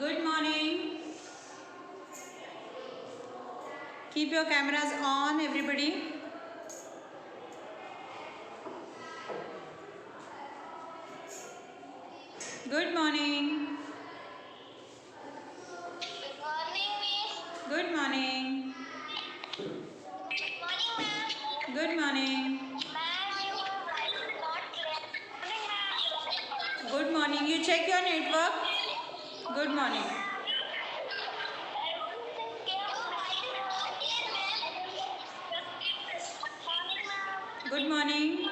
Good morning. Keep your cameras on, everybody. Good morning. Good morning, Miss. Good morning. Good morning, ma'am. Good morning. Ma'am, your voice is not clear. Good morning, ma'am. Good morning. You check your network. Good morning. Good morning.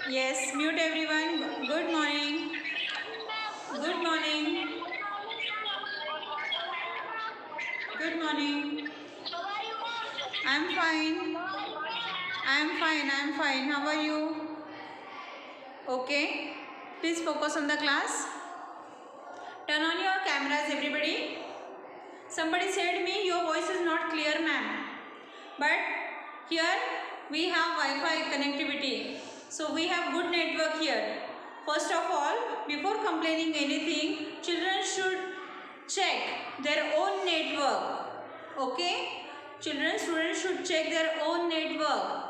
Yes, mute everyone. Good morning. Good morning. Good morning. I'm fine. I'm fine. How are you? Okay. Please focus on the class. Turn on your cameras, everybody. Somebody said me your voice is not clear, ma'am. But here we have Wi-Fi connectivity. So we have good network here. First of all, before complaining anything, children should check their own network. Okay? Students should check their own network.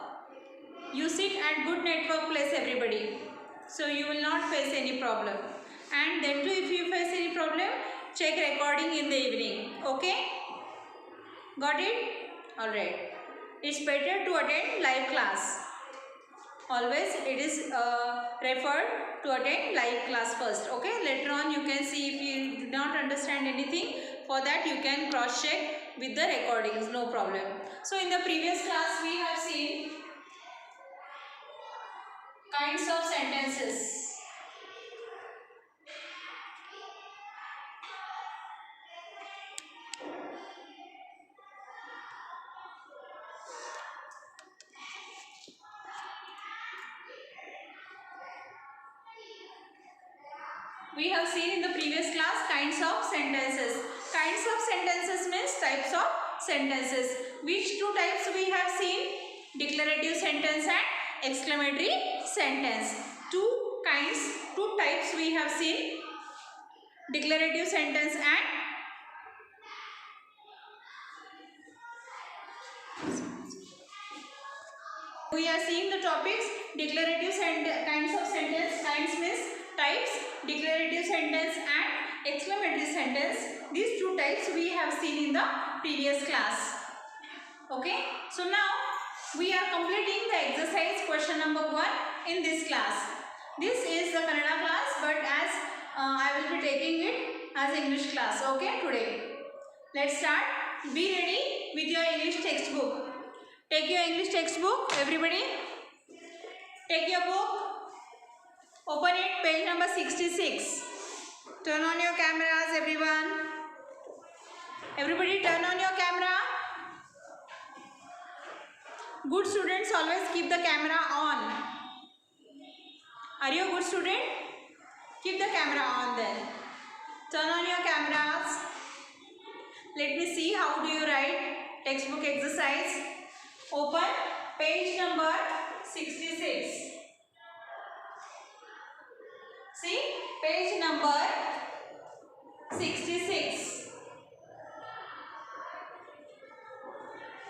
You sit at good network place, everybody. So you will not face any problem. And then too, if you face any problem, check recording in the evening. Okay? Got it? Alright. It's better to attend live class. Always it is referred to attend live class first. Okay? Later on you can see if you do not understand anything. For that you can cross check with the recordings. No problem. So in the previous class we have seen kinds of sentences. We have seen in the previous class kinds of sentences. Kinds of sentences means types of sentences. Which two types we have seen? Declarative sentence and exclamatory sentence. Two types we have seen. Declarative sentence and we are seeing the topics. Declarative kinds of sentence. Kinds means types. Declarative sentence and exclamatory sentence. These two types we have seen in the previous class. Okay. So now we are completing the exercise question number 1 in this class. This is the Kannada class, but as I will be taking it as English class. Okay, today. Let's start. Be ready with your English textbook. Take your English textbook, everybody. Take your book. Open it, page number 66. Turn on your cameras, everyone. Everybody turn on your camera. Good students always keep the camera on. Are you a good student? Keep the camera on then. Turn on your cameras. Let me see how do you write textbook exercise. Open page number 66. See, page number 66.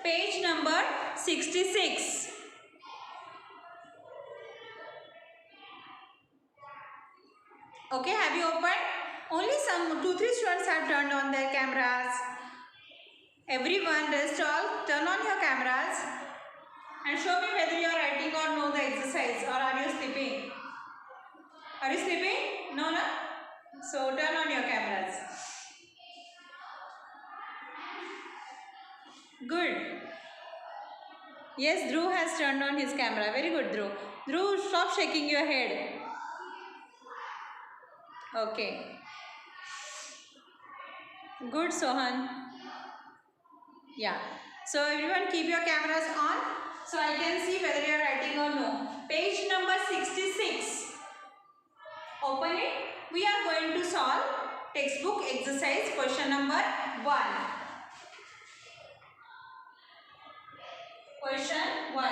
Page number 66. Okay, have you opened? Only some 2-3 students have turned on their cameras. Everyone, rest all, turn on your cameras and show me whether you are writing or no the exercise, or are you sleeping? Are you sleeping? No, no? So turn on your cameras. Good. Yes, Dhruv has turned on his camera. Very good, Dhruv. Dhruv, stop shaking your head. Okay. Good, Sohan. Yeah. So everyone keep your cameras on so I can see whether you are writing or no. Page number 66. Open it. We are going to solve textbook exercise question number 1. Question 1.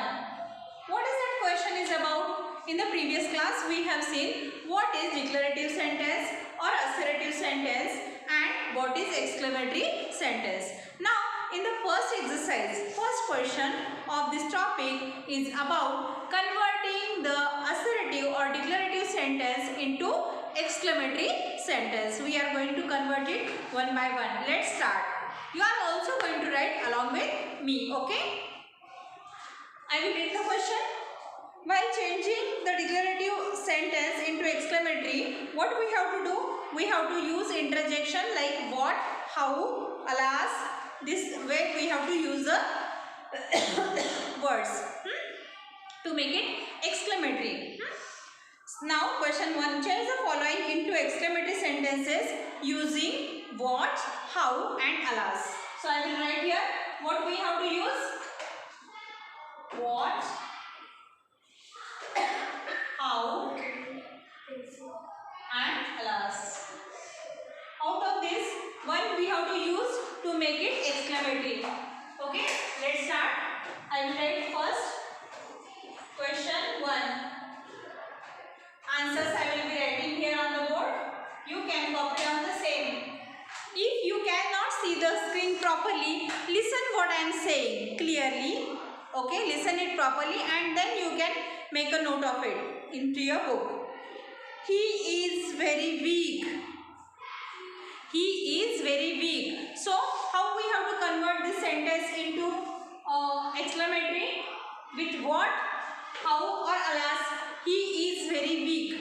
What is that question is about? In the previous class we have seen what is declarative sentence or assertive sentence. what is exclamatory sentence. Now, in the first exercise, first question of this topic is about converting the assertive or declarative sentence into exclamatory sentence. We are going to convert it one by one. Let's start. You are also going to write along with me, okay? I will read the question. While changing the declarative sentence into exclamatory, what we have to do? We have to use interjection like what, how, alas. This way we have to use the words to make it exclamatory. Now question 1. Change the following into exclamatory sentences using what, how and alas. So I will write here what we have to use. What, how and alas. Out of this, one we have to use to make it exclamatory. Okay, let's start. I will write first question 1. Answers I will be writing here on the board. You can copy on the same. If you cannot see the screen properly, listen what I am saying clearly. Okay, listen it properly and then you can make a note of it into your book. He is very weak. He is very weak. So, how we have to convert this sentence into exclamatory? With what, how or alas? He is very weak.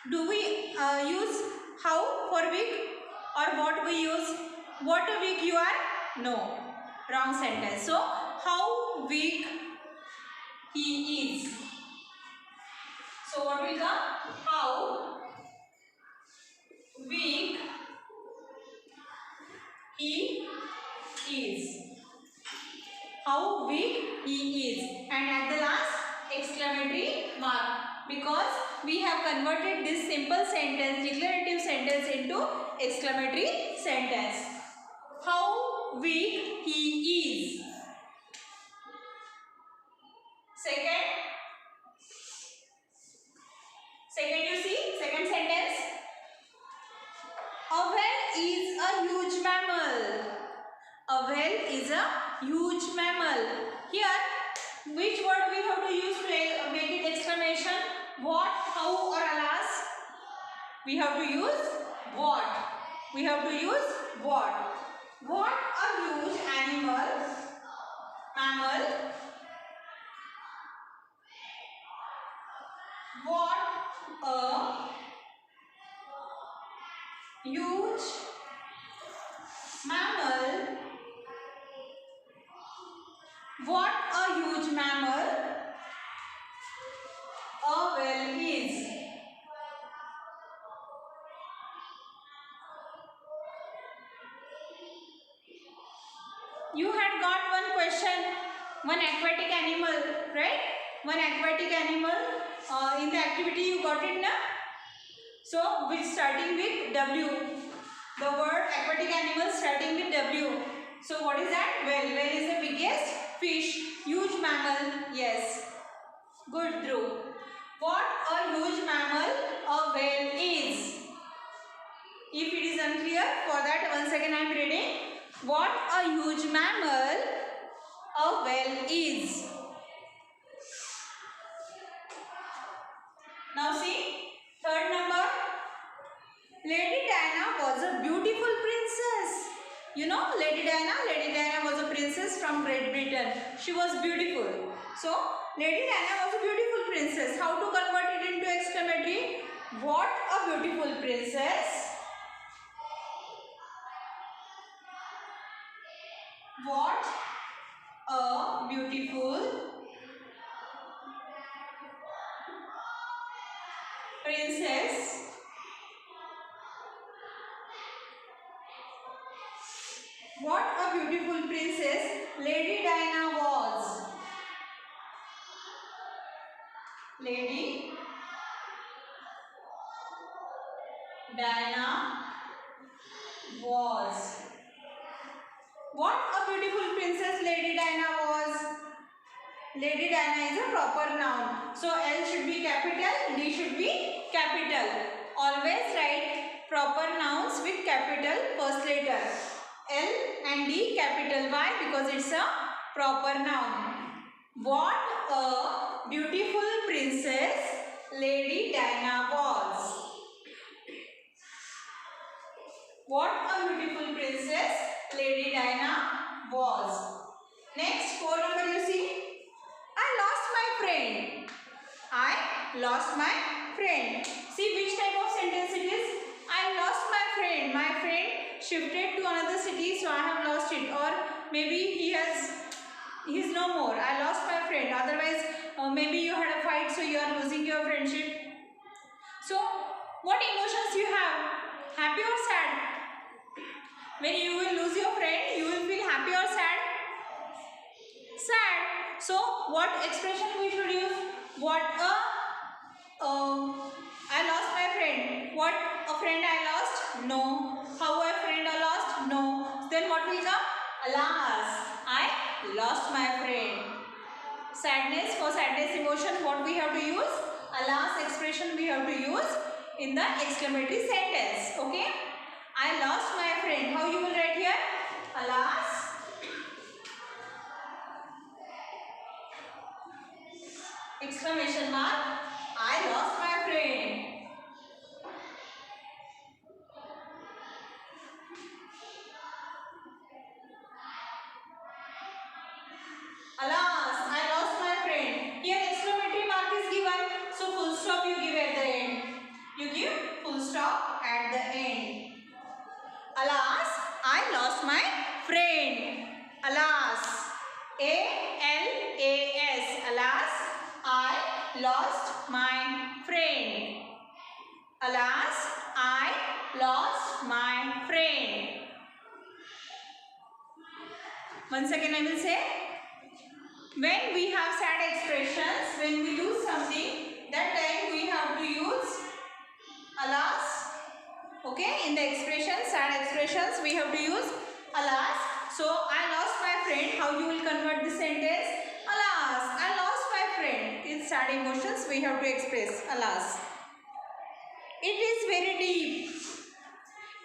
Do we use how for weak or what we use? What a weak you are? No. Wrong sentence. So, how weak he is. So, what will come? How weak he is. How weak he is. And at the last, exclamatory mark. Because we have converted this simple sentence, declarative sentence into exclamatory sentence. How weak he is. Second you see, second sentence. A whale is a huge mammal. A whale is a huge mammal. Here, which word we have to use to make it exclamation? What, how or alas? We have to use what. We have to use what. What a huge mammal. What a huge mammal. What a huge mammal a whale is. You had got one question, one aquatic animal, right? One aquatic animal. In the activity you got it now? So, which starting with W. The word aquatic animal starting with W. So, what is that? Whale. Whale is the biggest fish. Huge mammal. Yes. Good, Dhruv. What a huge mammal a whale is. If it is unclear, for that once again I am reading. What a huge mammal a whale is. Now see, third number. Lady Diana was a beautiful princess. You know Lady Diana was a princess from Great Britain. She was beautiful. So, Lady Diana was a beautiful princess. How to convert it into exclamatory? What a beautiful princess. What a beautiful princess. What a beautiful princess Lady Diana was. Lady Diana was. What a beautiful princess Lady Diana was. Lady Diana is a proper noun. So L should be capital, D should be capital. Always write proper nouns with with capital first letter. L and D capital Y because it's a proper noun. What a beautiful princess Lady Diana was. What a beautiful princess Lady Diana was. Next, 4 number you see. I lost my friend. I lost my friend. See which type of sentence it is. I lost my friend. My friend shifted to another city, so I have lost it. Or maybe he's no more. I lost my friend. Otherwise, maybe you had a fight, so you are losing your friendship. So, what emotions you have? Happy or sad? When you will lose your friend, you will feel happy or sad? Sad. So, what expression we should use? What a I lost my friend. What a friend I lost? No. How a friend I lost? No. Then what will come? Alas, I lost my friend. Sadness, for sadness emotion, what we have to use? Alas expression we have to use in the exclamatory sentence. Okay? I lost my friend. How you will write here? Alas. Exclamation mark. I lost my friend. Alas, I lost my friend. Here exclamatory mark is given. So full stop you give at the end. You give full stop at the end. Alas, I lost my friend. Alas. A-L-A-S. Alas, I lost my friend. Alas, I lost my friend. Once again I will say, when we have sad expressions, when we lose something, that time we have to use alas. Okay, in the expressions, sad expressions, we have to use alas. So, I lost my friend. How you will convert this sentence? Alas, I lost my friend. In sad emotions, we have to express alas. It is very deep.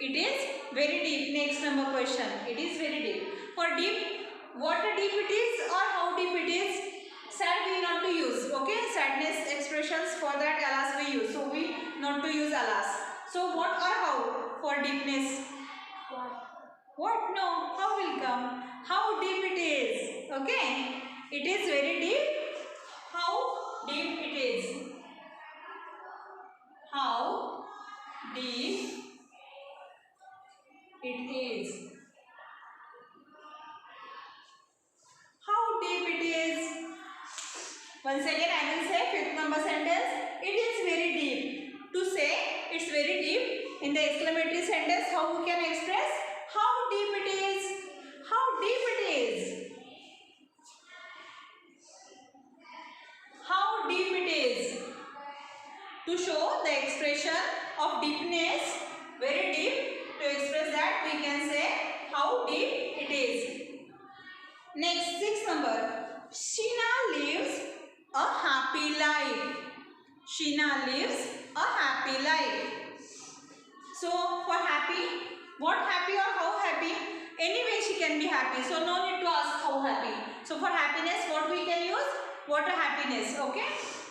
It is very deep. Next number question. It is very deep. For deep, what deep it is or how deep it is? Sad we not to use. Okay, sadness expressions for that alas we use. So we not to use alas. So what or how for deepness? What? No. How will come? How deep it is? Okay. It is very deep. How deep it is? How deep it is? How deep it is? Once again I will say fifth number sentence. It is very deep. To say it's very deep in the exclamatory sentence, how we can express? How deep it is? How deep it is? How deep it is? To show the expression of deepness, very deep, to express that we can say how deep it is. Next, sixth number. Sheena lives a happy life. Sheena lives a happy life. So, for happy, what happy or how happy? Anyway, she can be happy. So, no need to ask how happy. So, for happiness, what we can use? What a happiness. Okay.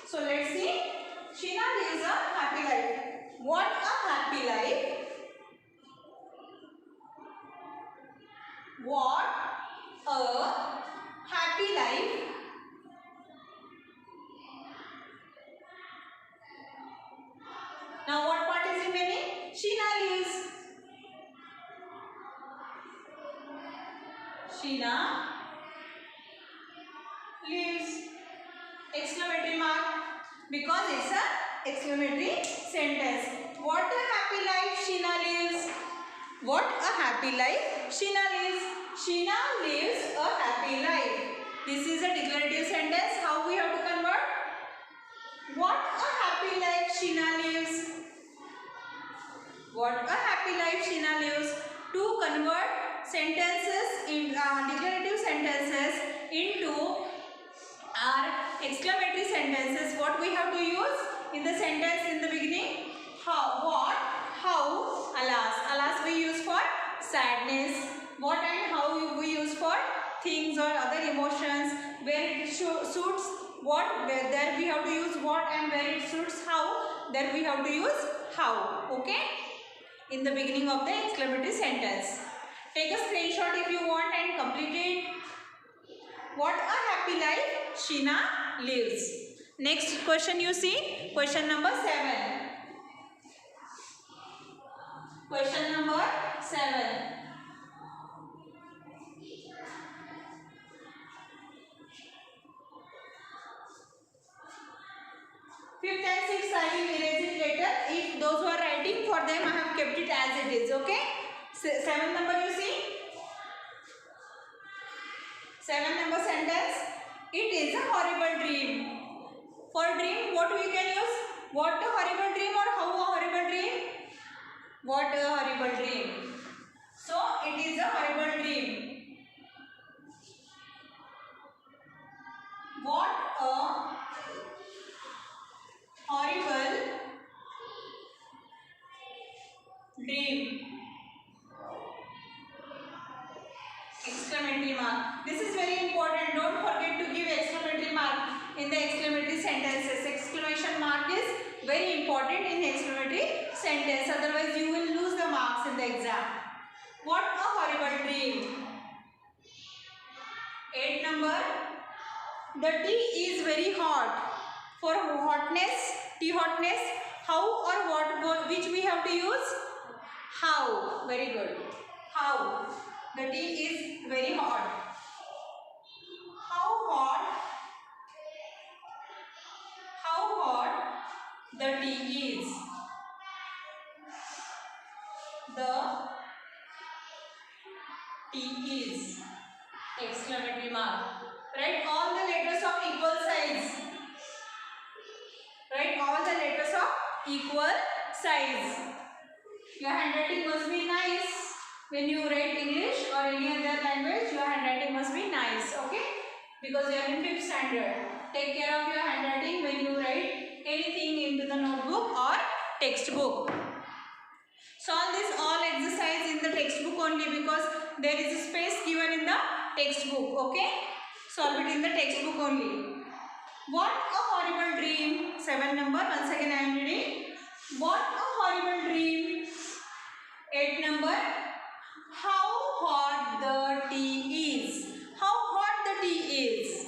So, let's see. Sheena lives a happy life. What a happy life. What a happy life. Now what part is remaining? Sheena lives. Sheena lives. Exclamatory mark. Because it's a exclamatory sentence. What a happy life Sheena lives. What a happy life Sheena lives. Sheena lives a happy life. This is a declarative sentence. How we have to convert? What a happy life Sheena lives. What a happy life Sheena lives. To convert sentences in declarative sentences into our exclamatory sentences, what we have to use in the sentence in the beginning? How, what, how, alas. Alas we sadness. What and how we use for things or other emotions. Where it suits what, there we have to use what, and where it suits how, there we have to use how. Okay, in the beginning of the exclamatory sentence. Take a screenshot if you want and complete it. What a happy life Sheena lives. Next question you see, question number 7. Question number 7. Fifth and sixth I will erase it later. If those who are writing, for them I have kept it as it is. Okay. 7 number you see. 7 number sentence. It is a horrible dream. For dream, what we can use? What a horrible dream or how a horrible dream? What a horrible dream. So it is a horrible dream. What a horrible dream. Exclamatory mark. This is very important. Don't forget to give exclamatory mark in the exclamatory sentences. Exclamation mark is very important in exclamatory sentence. Otherwise you will lose the marks in the exam. What a horrible dream. 8 number. The tea is very hot. For hotness, tea hotness, how or what, which we have to use? How. Very good. How. The tea is very hot. How hot the tea is. The tea is. Exclamatory mark. Write all the letters of equal size. Write all the letters of equal size. Your handwriting must be nice. When you write English or any other language, your handwriting must be nice. Okay? Because you are in 5th standard. Take care of your handwriting when you write anything into the notebook or textbook. Solve this all exercise in the textbook only, because there is a space given in the textbook. Okay? Solve it in the textbook only. What a horrible dream. 7 number. Once again I am reading. What a horrible dream. 8 number. How hot the tea is. How hot the tea is.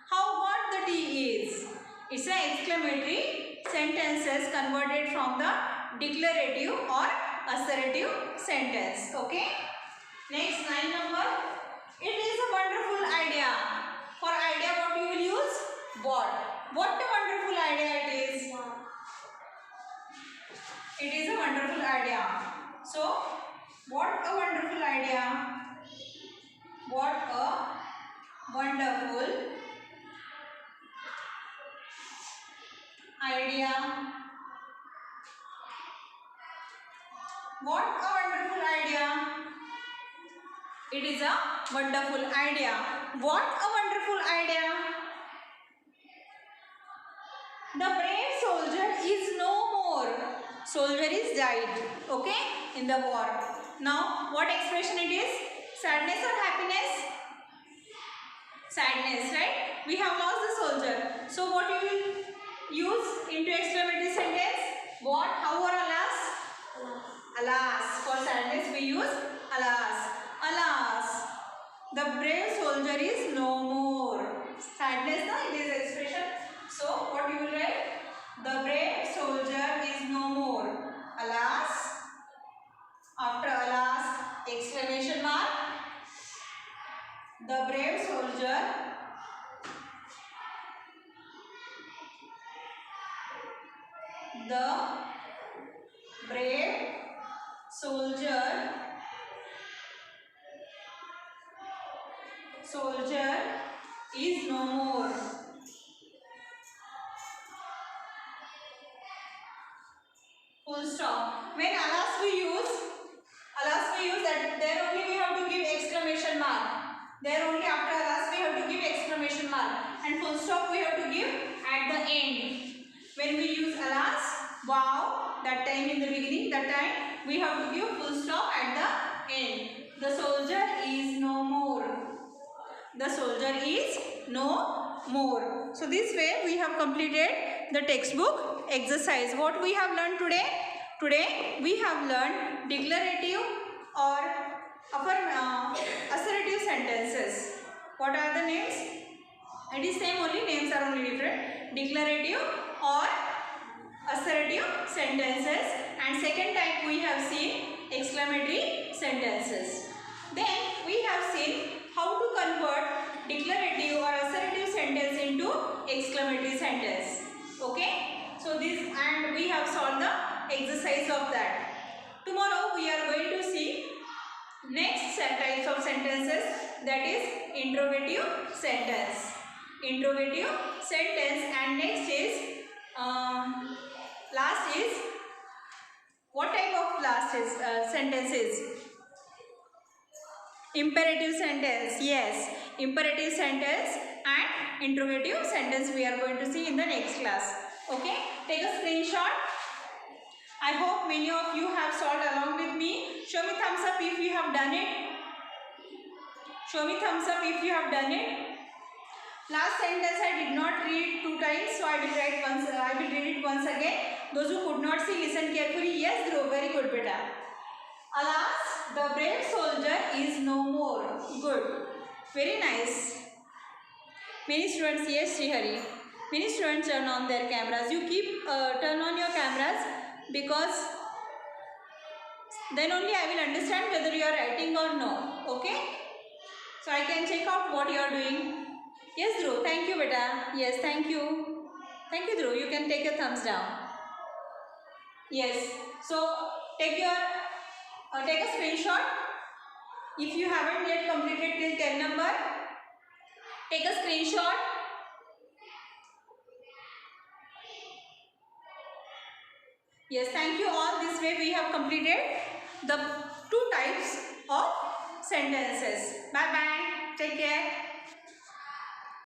How hot the tea is. It's an exclamatory sentences converted from the declarative or assertive sentence. Okay. Next 9 number. It is a wonderful idea. For idea what you will use? What. What a wonderful idea it is. It is a wonderful idea. So, what a wonderful idea. What a wonderful idea. What a wonderful idea. It is a wonderful idea. What a wonderful idea. The brave soldier is no more. Soldier is died. Okay? In the war. Now, what expression it is? Sadness or happiness? Sadness, right? We have lost the soldier. So, what you will use into exclamatory sentence? What, how or alas? Alas. For sadness we use alas. Alas. The brave soldier is no more. Sadness, no? It is expression. So, what you will write? The brave soldier is no more. Alas. After alas, exclamation mark. The brave soldier soldier is no more. Full stop. When alas we use that, there only we have to give exclamation mark. There only after alas we have to give exclamation mark. And full stop we have to give at the end. When we use alas, wow, that time in the beginning, that time we have to give full stop at the N. The soldier is no more. The soldier is no more. So this way we have completed the textbook exercise. What we have learned today? Today we have learned declarative or assertive sentences. What are the names? It is same, only names are only different. Declarative or assertive sentences, and second type we have seen exclamatory sentences. Then we have seen how to convert declarative or assertive sentence into exclamatory sentence. Okay, so this, and we have solved the exercise of that. Tomorrow we are going to see next types of sentences, that is interrogative sentence. Interrogative sentence, and next is last is, what type of last is sentence is? Imperative sentence. Yes, imperative sentence and interrogative sentence we are going to see in the next class. Okay, take a screenshot. I hope many of you have solved along with me. Show me thumbs up if you have done it. Show me thumbs up if you have done it. Last sentence I did not read 2 times, so I will read it once again. Those who could not see, listen carefully. Yes, Dhruv, very good, beta. Alas, the brave soldier is no more. Good, very nice. Many students, yes, Srihari. Many students turn on their cameras. You keep turn on your cameras, because then only I will understand whether you are writing or no. Okay? So I can check out what you are doing. Yes, Dhruv. Thank you, beta. Yes, thank you. Thank you, Dhruv. You can take your thumbs down. Yes. So take a screenshot. If you haven't yet completed till 10 number, take a screenshot. Yes, thank you all. This way we have completed the 2 types of sentences. Bye bye. Take care.